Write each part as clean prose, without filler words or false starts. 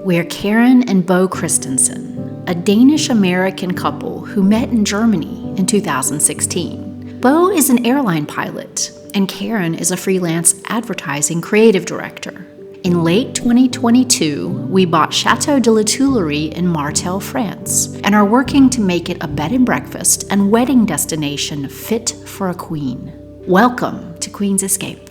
We're Karen and Bo Christensen, a Danish-American couple who met in Germany in 2016. Bo is an airline pilot, and Karen is a freelance advertising creative director. In late 2022, we bought Château de La Tuilerie in Martel, France, and are working to make it a bed and breakfast and wedding destination fit for a queen. Welcome to Queen's Escape.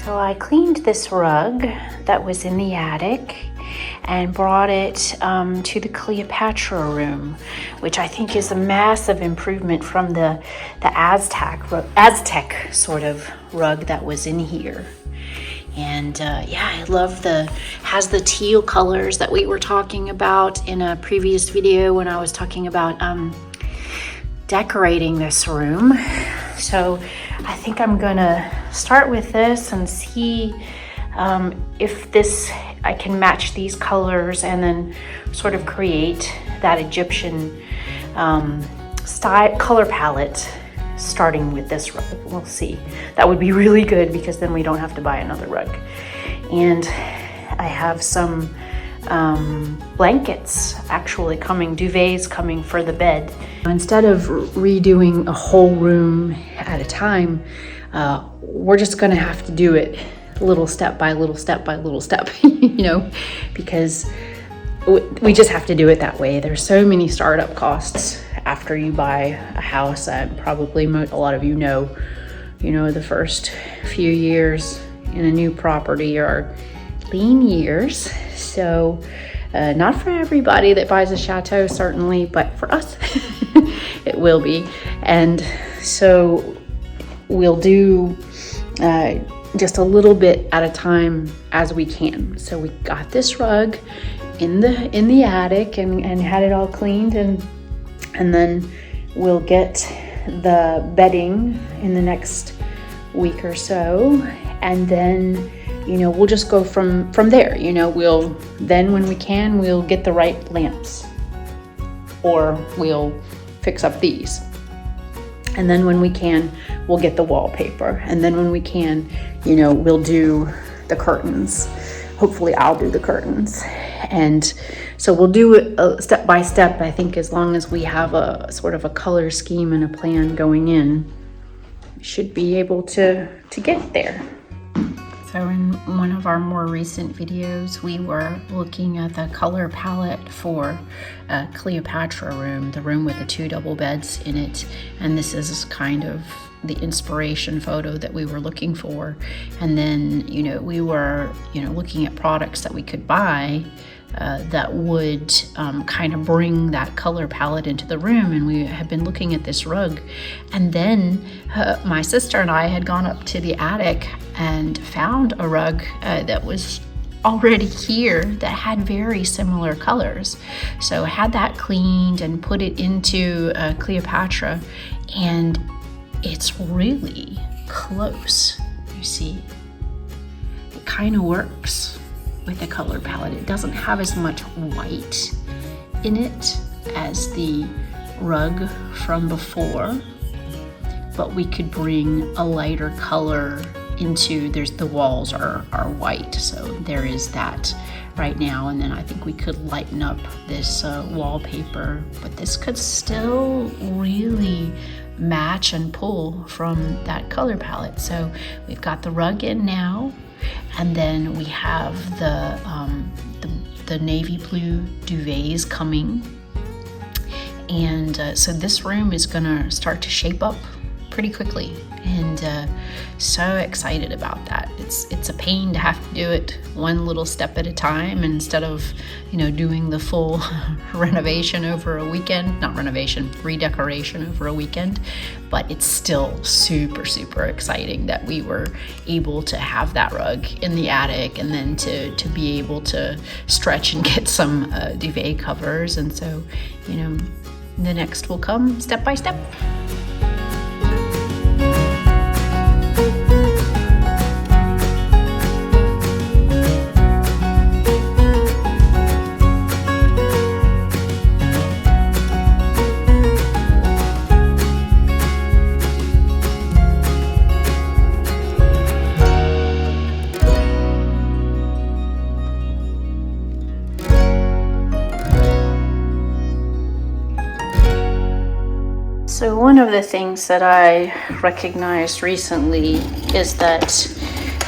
So I cleaned this rug that was in the attic and brought it to the Cleopatra room, which I think is a massive improvement from the Aztec sort of rug that was in here. And I love has the teal colors that we were talking about in a previous video when I was talking about decorating this room. So I think I'm gonna start with this and see if I can match these colors and then sort of create that Egyptian style color palette starting with this rug. We'll see. That would be really good because then we don't have to buy another rug. And I have some blankets actually coming, duvets coming for the bed. Instead of redoing a whole room at a time, we're just gonna have to do it little step by little step by little step, because we just have to do it that way. There's so many startup costs after you buy a house. Probably a lot of you know, the first few years in a new property are lean years. So not for everybody that buys a chateau, certainly, but for us, it will be. And so we'll do just a little bit at a time as we can. So we got this rug in the attic and had it all cleaned, and then we'll get the bedding in the next week or so, and then we'll just go from there. Then when we can, we'll get the right lamps, or we'll fix up these. And then when we can, we'll get the wallpaper. And then when we can, we'll do the curtains. Hopefully I'll do the curtains. And so we'll do it step by step. I think as long as we have a sort of a color scheme and a plan going in, we should be able to get there. So in one of our more recent videos, we were looking at the color palette for Cleopatra room, the room with the 2 double beds in it. And this is kind of the inspiration photo that we were looking for. And then, we were, looking at products that we could buy that would kind of bring that color palette into the room. And we had been looking at this rug, and then my sister and I had gone up to the attic and found a rug that was already here that had very similar colors. So I had that cleaned and put it into Cleopatra, and it's really close. You see, it kind of works with the color palette. It doesn't have as much white in it as the rug from before, but we could bring a lighter color into, the walls are white, so there is that right now. And then I think we could lighten up this wallpaper, but this could still really match and pull from that color palette. So we've got the rug in now, and then we have the navy blue duvets coming. And so this room is gonna start to shape up pretty quickly, and so excited about that. It's a pain to have to do it one little step at a time instead of doing the full renovation over a weekend. Not renovation, redecoration over a weekend. But it's still super exciting that we were able to have that rug in the attic, and then to be able to stretch and get some duvet covers. And so the next will come step by step. One of the things that I recognized recently is that,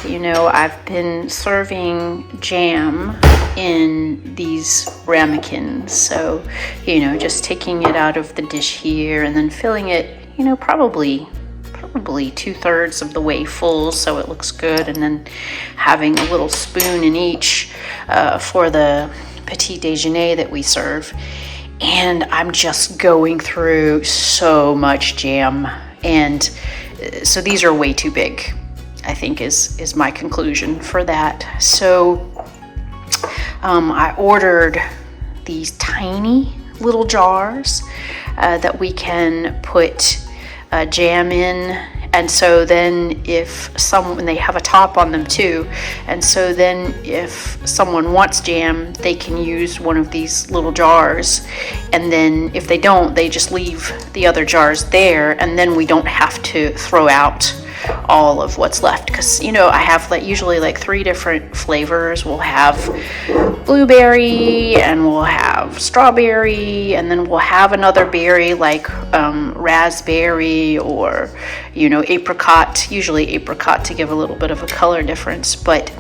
you know, I've been serving jam in these ramekins. So, you know, just taking it out of the dish here and then filling it, you know, probably 2/3 of the way full so it looks good, and then having a little spoon in each for the petit déjeuner that we serve. And I'm just going through so much jam, and so these are way too big, I think is my conclusion for that. So I ordered these tiny little jars that we can put jam in, and so then when they have a top on them too, and so then if someone wants jam, they can use one of these little jars, and then if they don't, they just leave the other jars there, and then we don't have to throw out all of what's left, because, you know, I have usually 3 different flavors. We'll have blueberry, and we'll have strawberry, and then we'll have another berry like raspberry, or, you know, apricot, usually apricot to give a little bit of a color difference. But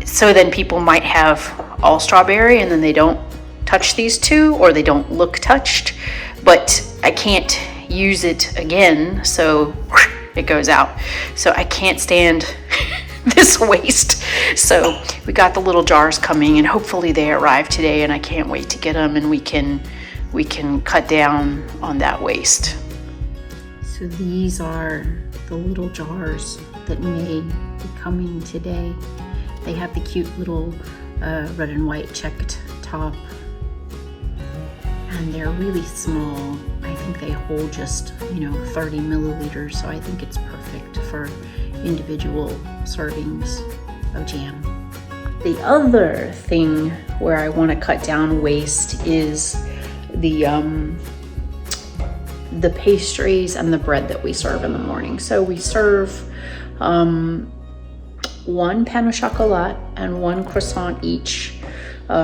so then people might have all strawberry and then they don't touch these 2, or they don't look touched, but I can't use it again, so it goes out. So I can't stand this waste. So we got the little jars coming, and hopefully they arrive today, and I can't wait to get them, and we can cut down on that waste. So these are the little jars that may be coming today. They have the cute little red and white checked top, and they're really small. I think they hold just, you know, 30 milliliters, so I think it's perfect for individual servings of jam. The other thing where I want to cut down waste is the pastries and the bread that we serve in the morning. So we serve 1 pain au chocolat and 1 croissant each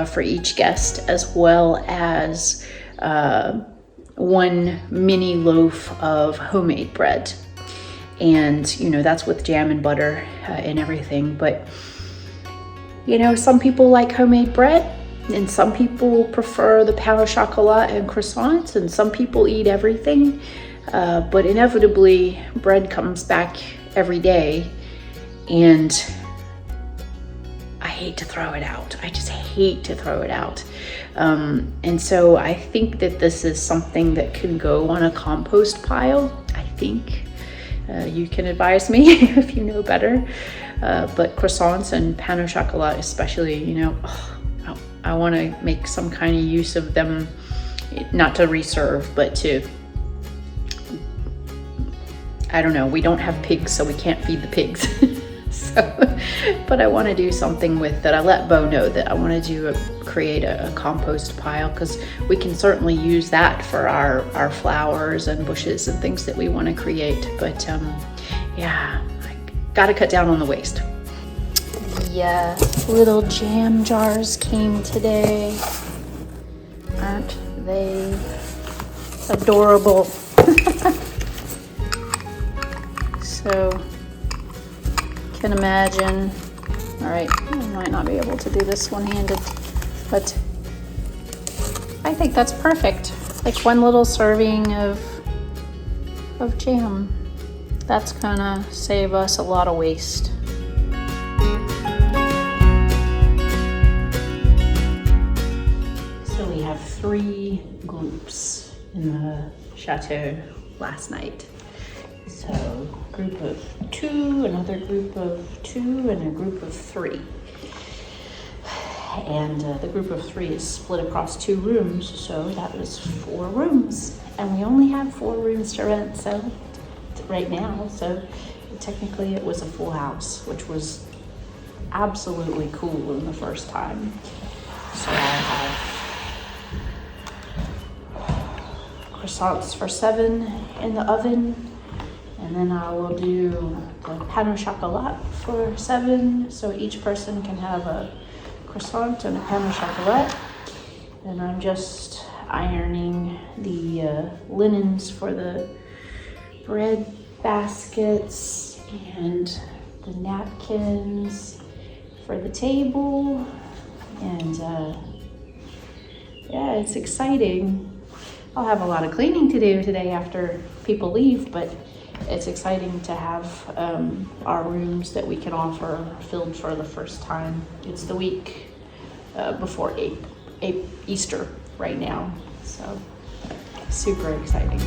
for each guest, as well as 1 mini loaf of homemade bread. And, you know, that's with jam and butter and everything. But, you know, some people like homemade bread, and some people prefer the pain au chocolat and croissants, and some people eat everything. But inevitably, bread comes back every day, and I hate to throw it out. I just hate to throw it out. And so I think that this is something that can go on a compost pile. I think you can advise me if you know better. But croissants and pain au chocolat especially, you know, I want to make some kind of use of them, not to reserve, but to, I don't know, we don't have pigs, so we can't feed the pigs. But I want to do something with that. I let Bo know that I want to create a compost pile, because we can certainly use that for our flowers and bushes and things that we want to create. But yeah, I gotta cut down on the waste. The little jam jars came today. Aren't they adorable? So can imagine. All right, I might not be able to do this one-handed, but I think that's perfect. Like 1 little serving of jam. That's gonna save us a lot of waste. So we have 3 groups in the chateau last night. So group of 2, another group of 2, and a group of 3. And the group of 3 is split across 2 rooms, so that was 4 rooms. And we only have 4 rooms to rent, so right now, so technically it was a full house, which was absolutely cool in the first time. So I have croissants for 7 in the oven, and then I will do the pain au chocolat for 7, so each person can have a croissant and a pain au chocolat. And I'm just ironing the linens for the bread baskets and the napkins for the table. And yeah, it's exciting. I'll have a lot of cleaning to do today after people leave, but it's exciting to have our rooms that we can offer filled for the first time. It's the week before Easter right now, so super exciting.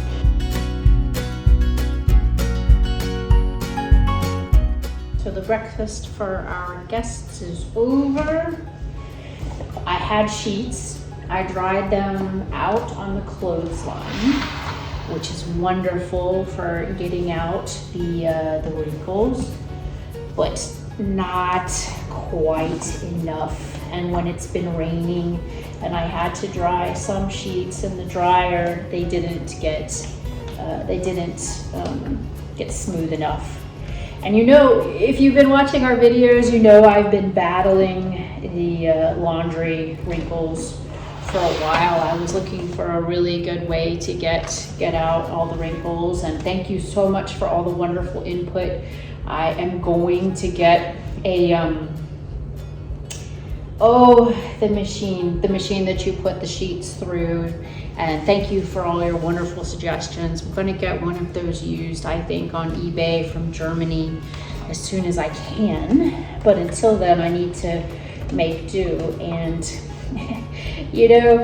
So the breakfast for our guests is over. I had sheets. I dried them out on the clothesline, which is wonderful for getting out the wrinkles, but not quite enough. And when it's been raining and I had to dry some sheets in the dryer, they didn't get smooth enough. And you know, if you've been watching our videos, you know I've been battling the laundry wrinkles for a while. I was looking for a really good way to get out all the wrinkles, and thank you so much for all the wonderful input. I am going to get a the machine that you put the sheets through, and thank you for all your wonderful suggestions. I'm going to get one of those used, I think, on eBay from Germany as soon as I can, but until then I need to make do. And you know,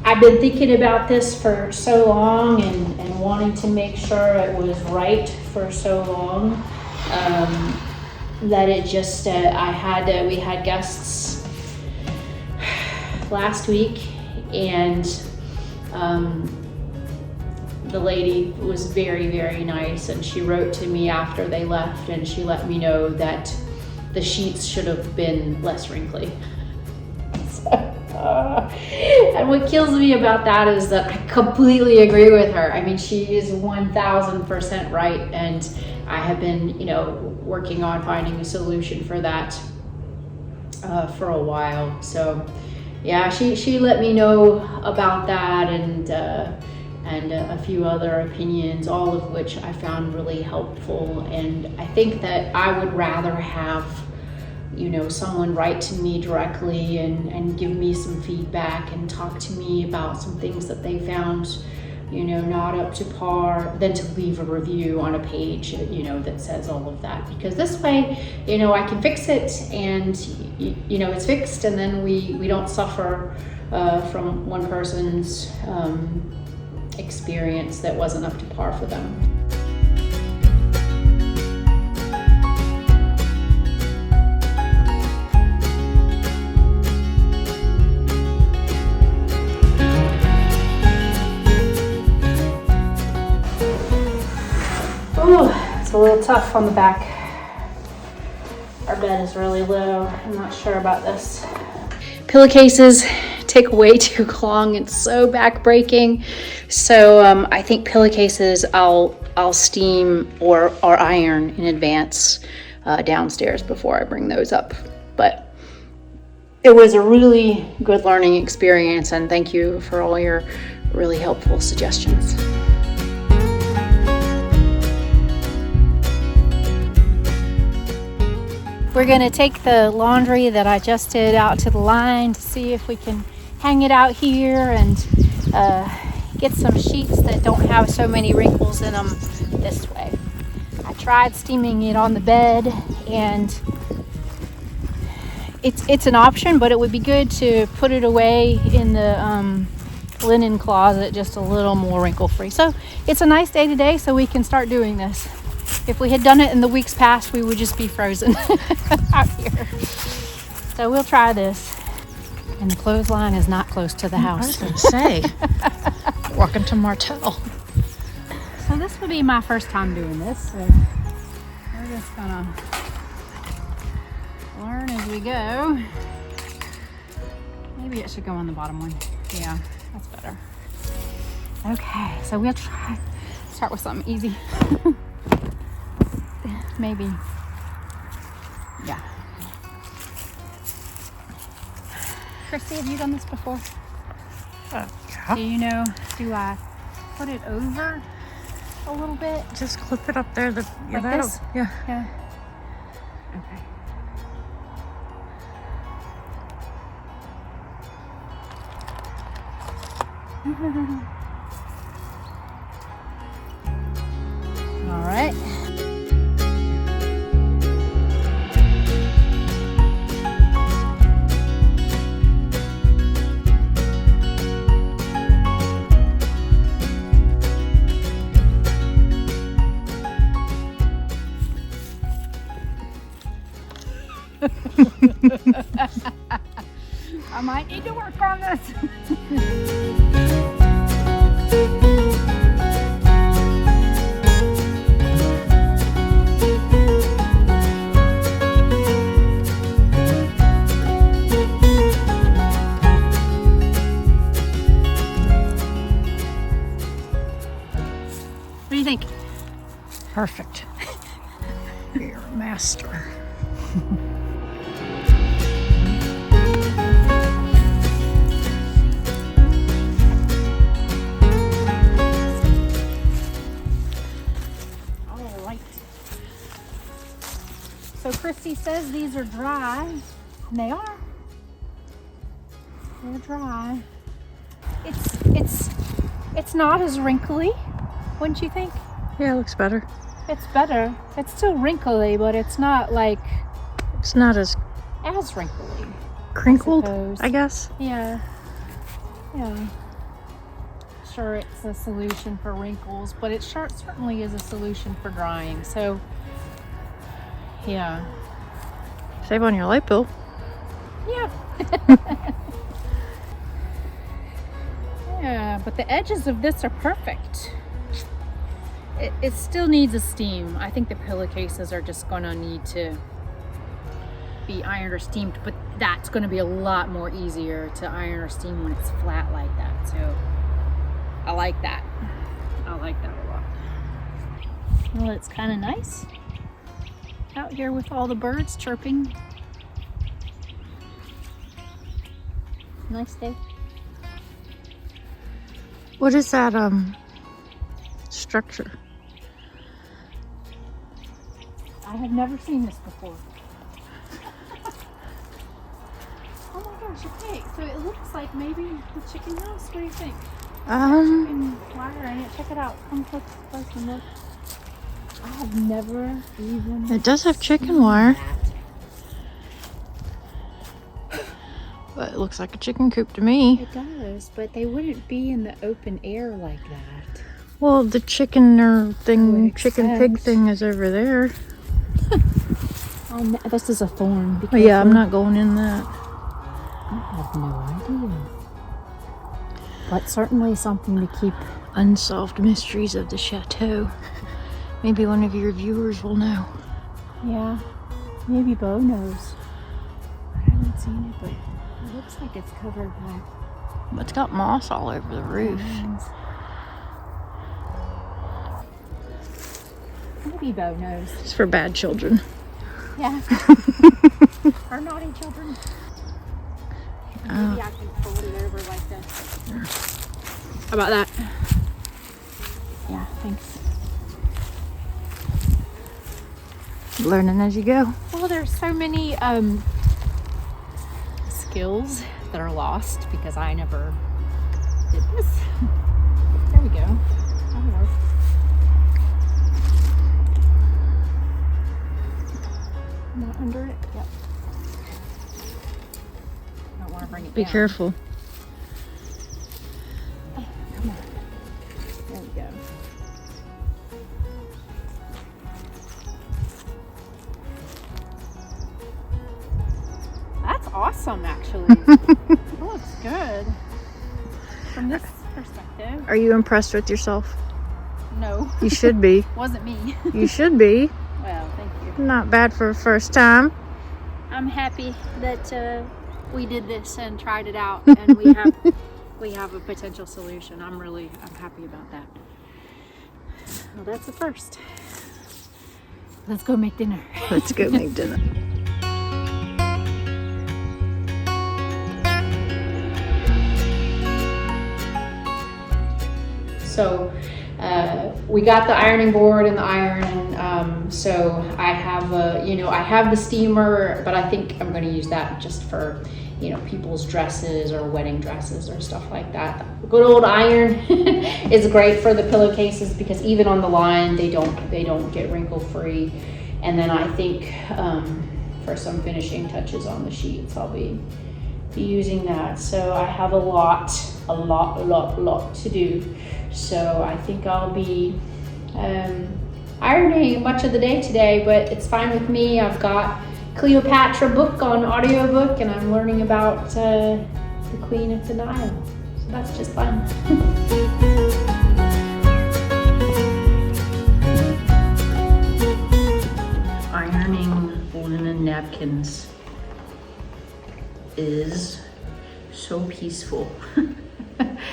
I've been thinking about this for so long and wanting to make sure it was right for so long, that it just, we had guests last week, and the lady was very, very nice, and she wrote to me after they left, and she let me know that the sheets should have been less wrinkly. And what kills me about that is that I completely agree with her. I mean, she is 1000% right, and I have been, you know, working on finding a solution for that for a while. So yeah, she let me know about that, and a few other opinions, all of which I found really helpful. And I think that I would rather have, you know, someone write to me directly and give me some feedback and talk to me about some things that they found, you know, not up to par, than to leave a review on a page, you know, that says all of that. Because this way, you know, I can fix it, and you know, it's fixed, and then we don't suffer from one person's experience that wasn't up to par for them. It's a little tough on the back. Our bed is really low. I'm not sure about this. Pillowcases take way too long. It's so back-breaking. So I think pillowcases I'll steam or iron in advance downstairs before I bring those up. But it was a really good learning experience, and thank you for all your really helpful suggestions. We're gonna take the laundry that I just did out to the line to see if we can hang it out here and get some sheets that don't have so many wrinkles in them this way. I tried steaming it on the bed, and it's an option, but it would be good to put it away in the linen closet just a little more wrinkle free. So it's a nice day today, so we can start doing this. If we had done it in the weeks past, we would just be frozen out here. So we'll try this. And the clothesline is not close to the house. I was going to say, walking to Martell. So this will be my first time doing this. So we're just gonna learn as we go. Maybe it should go on the bottom one. Yeah, that's better. Okay, so we'll start with something easy. Maybe, yeah. Christy, have you done this before? Yeah. Do you know, do I put it over a little bit? Just clip it up there. Like this? Yeah. Yeah. Okay. All right. I might need to work on this. What do you think? Perfect. You're a master. So Christy says these are dry, and they are. They're dry. It's not as wrinkly, wouldn't you think? Yeah, it looks better. It's better. It's still wrinkly, but it's not like It's not as wrinkly. crinkled, suppose. I guess. Yeah. Yeah. Sure, it's a solution for wrinkles, but it certainly is a solution for drying. So, yeah. Save on your light bill. Yeah. Yeah, but the edges of this are perfect. It still needs a steam. I think the pillowcases are just gonna need to be ironed or steamed, but that's gonna be a lot more easier to iron or steam when it's flat like that. So I like that. I like that a lot. Well, it's kind of nice out here with all the birds chirping. Nice day. What is that structure? I have never seen this before. Oh my gosh, okay. So it looks like maybe the chicken house. What do you think? Chicken wire in it. Check it out. Come close and look. I have never even It does have chicken wire. that. But it looks like a chicken coop to me. It does, but they wouldn't be in the open air like that. Well, the chicken I thing, would chicken pig expect. thing is over there. This is a thorn. Be Oh yeah, I'm careful. not going in that. I have no idea. But certainly something to keep. Unsolved mysteries of the chateau. Maybe one of your viewers will know. Yeah, maybe Bo knows. I haven't seen it, but it looks like it's covered by But it's got moss all over the roof. vines. Maybe Bo knows. It's for bad children. Yeah. Or naughty children. Maybe I can fold it over like this. How about that? Yeah, thanks. Learning as you go. Well, there's so many skills that are lost because I never did this. There we go. That'll work. Not under it? Yep. Don't want to bring it Be down. careful. Oh, come on. There we go. That's awesome, actually. It looks good. From this perspective. Are you impressed with yourself? No. You should be. Wasn't me. You should be. Well, thank you. Not bad for a first time. I'm happy that we did this and tried it out, and we have a potential solution. I'm happy about that. Well, that's the first. Let's go make dinner. Let's go make dinner. So we got the ironing board and the iron, so I have I have the steamer, but I think I'm going to use that just for people's dresses or wedding dresses or stuff like that. Good old iron is great for the pillowcases because even on the line they don't get wrinkle free. And then I think for some finishing touches on the sheets I'll be using that. So I have a lot to do. So I think I'll be ironing much of the day today, but it's fine with me. I've got Cleopatra book on audiobook and I'm learning about the Queen of the Nile. So that's just fun. Ironing linen napkins is so peaceful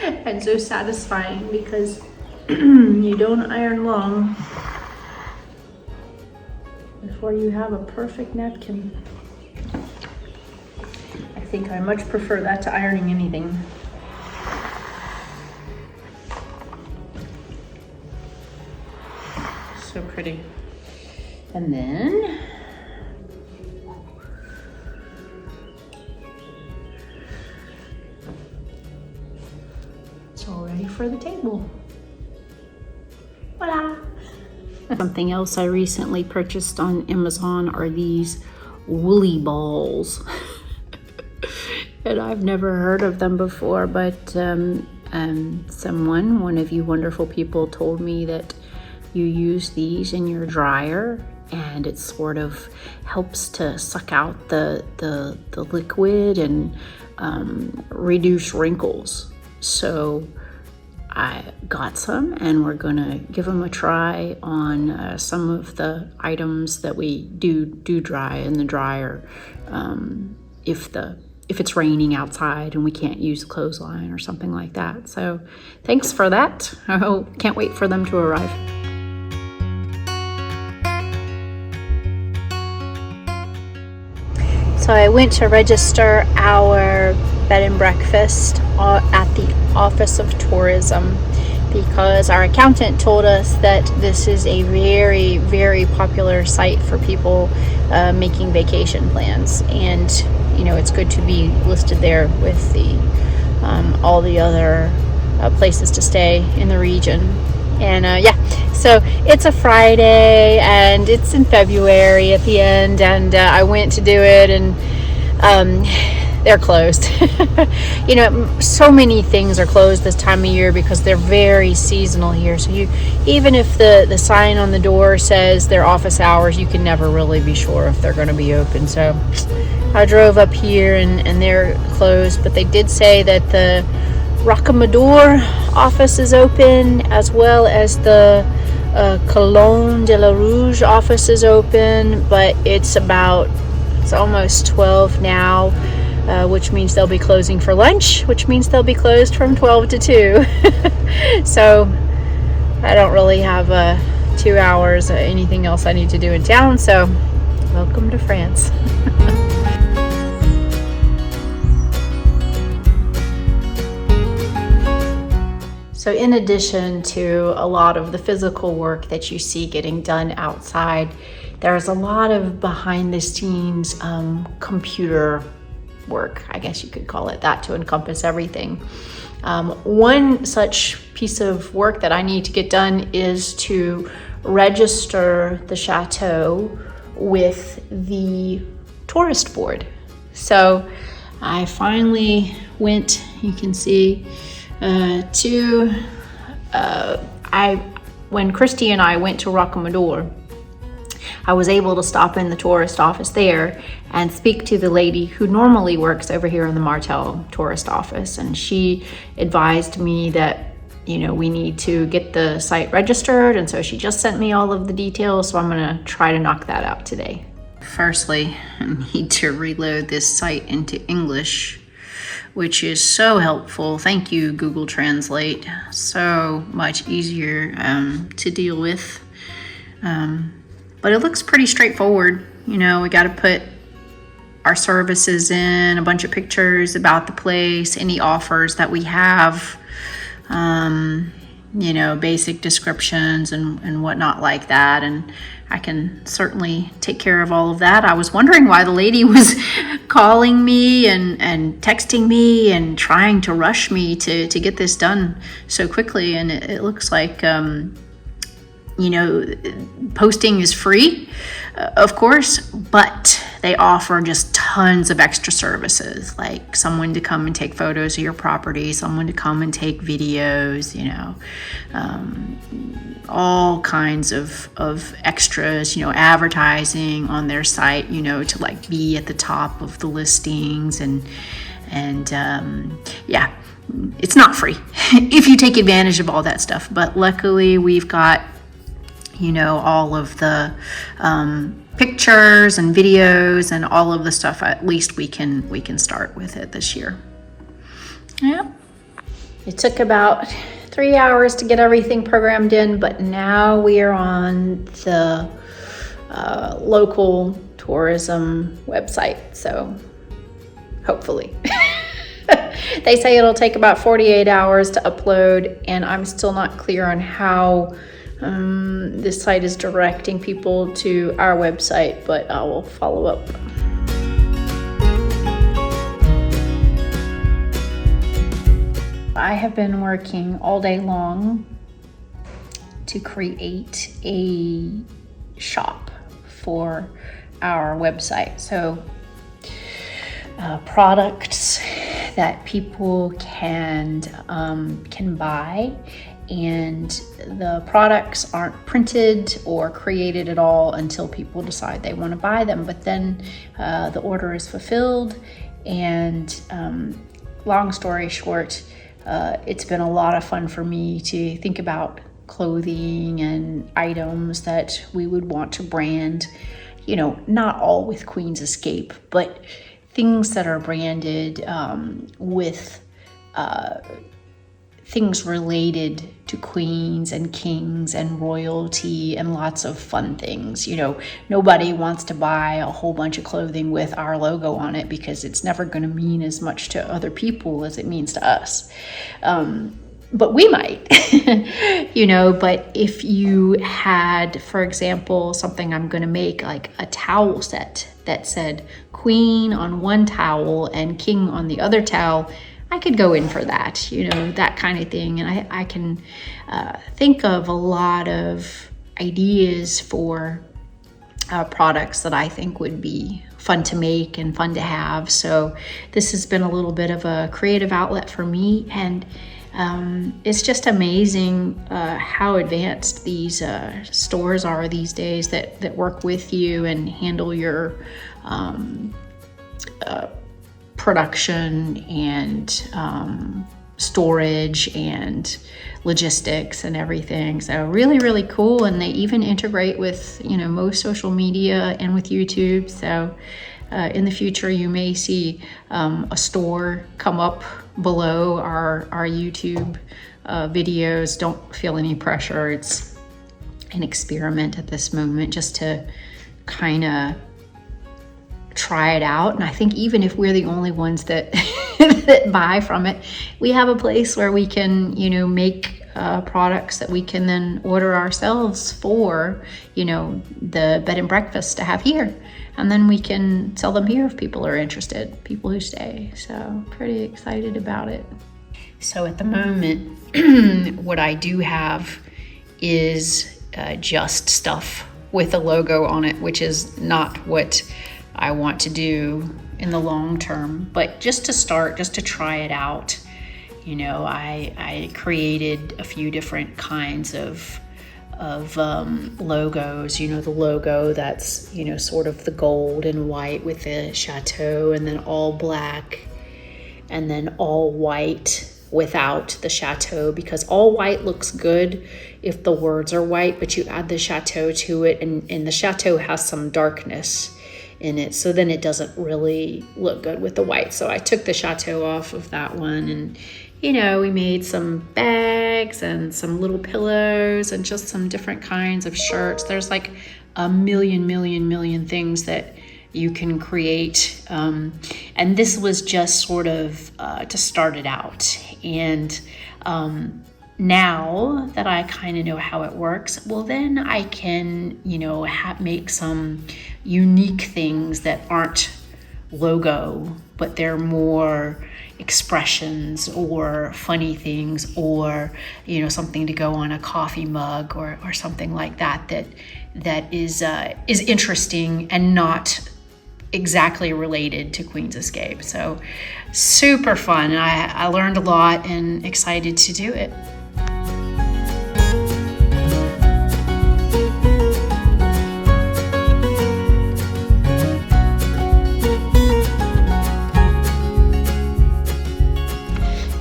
and so satisfying because you don't iron long before you have a perfect napkin. I think I much prefer that to ironing anything. So pretty. And then it's all ready for the table. Voila! Something else I recently purchased on Amazon are these woolly balls. And I've never heard of them before, but one of you wonderful people told me that you use these in your dryer and it sort of helps to suck out the liquid and reduce wrinkles. So I got some and we're gonna give them a try on some of the items that we do dry in the dryer if it's raining outside and we can't use clothesline or something like that. So thanks for that. I can't wait for them to arrive. So I went to register our bed and breakfast at the Office of Tourism because our accountant told us that this is a very, very popular site for people making vacation plans, and it's good to be listed there with the all the other places to stay in the region. And so it's a Friday and it's in February at the end, and I went to do it, and they're closed. So many things are closed this time of year because they're very seasonal here. So even if the sign on the door says their office hours, you can never really be sure if they're going to be open. So I drove up here and they're closed, but they did say that the Rocamadour office is open, as well as the Cologne de la Rouge office is open, but it's almost 12 now, which means they'll be closing for lunch, which means they'll be closed from 12 to 2. So I don't really have 2 hours or anything else I need to do in town, so welcome to France. So in addition to a lot of the physical work that you see getting done outside, there's a lot of behind the scenes computer work, I guess you could call it that, to encompass everything. One such piece of work that I need to get done is to register the chateau with the tourist board. So I finally went, you can see, when Christy and I went to Rocamadour, I was able to stop in the tourist office there and speak to the lady who normally works over here in the Martel tourist office. And she advised me that, we need to get the site registered. And so she just sent me all of the details. So I'm gonna try to knock that out today. Firstly, I need to reload this site into English, which is so helpful. Thank you, Google Translate. So much easier to deal with. But it looks pretty straightforward. We got to put our services in, a bunch of pictures about the place, any offers that we have, you know, basic descriptions and whatnot like that. And I can certainly take care of all of that. I was wondering why the lady was calling me and texting me and trying to rush me to get this done so quickly. And it looks like, you know, posting is free, of course, but they offer just tons of extra services, like someone to come and take photos of your property, someone to come and take videos, you know, all kinds of extras, you know, advertising on their site, you know, to like be at the top of the listings and yeah, it's not free if you take advantage of all that stuff. But luckily we've got, you know, all of the pictures and videos and all of the stuff. At least we can start with it this year. Yeah, it took about 3 hours to get everything programmed in, but now we are on the local tourism website, so hopefully. They say it'll take about 48 hours to upload, and I'm still not clear on how this site is directing people to our website, but I will follow up. I have been working all day long to create a shop for our website. So products that people can buy, and the products aren't printed or created at all until people decide they want to buy them. But then the order is fulfilled, and long story short, it's been a lot of fun for me to think about clothing and items that we would want to brand, you know, not all with Queen's Escape, but things that are branded with things related to queens and kings and royalty and lots of fun things. You know, nobody wants to buy a whole bunch of clothing with our logo on it because it's never going to mean as much to other people as it means to us. But we might, you know, but if you had, for example, something I'm going to make, like a towel set that said Queen on one towel and King on the other towel, I could go in for that, you know, that kind of thing. And I can think of a lot of ideas for products that I think would be fun to make and fun to have. So this has been a little bit of a creative outlet for me, and it's just amazing how advanced these stores are these days that work with you and handle your production and storage and logistics and everything. So really, really cool. And they even integrate with, you know, most social media and with YouTube. So in the future, you may see a store come up below our YouTube videos. Don't feel any pressure. It's an experiment at this moment, just to kind of try it out. And I think even if we're the only ones that that buy from it, we have a place where we can, you know, make products that we can then order ourselves for, you know, the bed and breakfast to have here. And then we can sell them here if people are interested, people who stay. So pretty excited about it. So at the moment, what I do have is just stuff with a logo on it, which is not what I want to do in the long term. But just to start, just to try it out, you know, I created a few different kinds of logos. You know, the logo that's, you know, sort of the gold and white with the chateau, and then all black, and then all white without the chateau, because all white looks good if the words are white, but you add the chateau to it, and the chateau has some darkness in it, so then it doesn't really look good with the white. So I took the chateau off of that one, and you know, we made some bags and some little pillows and just some different kinds of shirts. There's like a million things that you can create, and this was just sort of to start it out. And now that I kind of know how it works, well, then I can, you know, make some unique things that aren't logo, but they're more expressions or funny things, or, you know, something to go on a coffee mug or something like that that is interesting and not exactly related to Queen's Escape. So super fun. I learned a lot and excited to do it.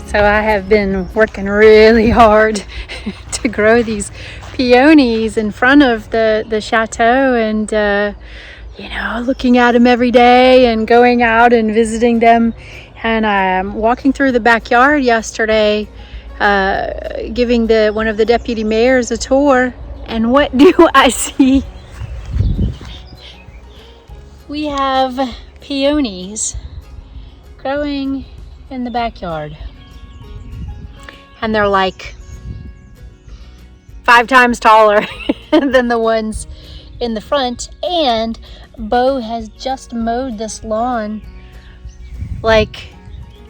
So I have been working really hard to grow these peonies in front of the chateau, and you know, looking at them every day and going out and visiting them. And I'm walking through the backyard yesterday, giving one of the deputy mayors a tour, and what do I see? We have peonies growing in the backyard. And they're like 5 times taller than the ones in the front. And Bo has just mowed this lawn like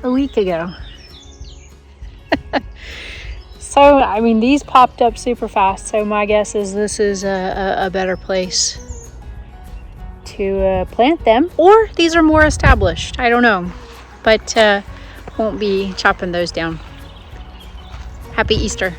a week ago. So, I mean, these popped up super fast. So my guess is this is a better place to plant them. Or these are more established. I don't know. But won't be chopping those down. Happy Easter.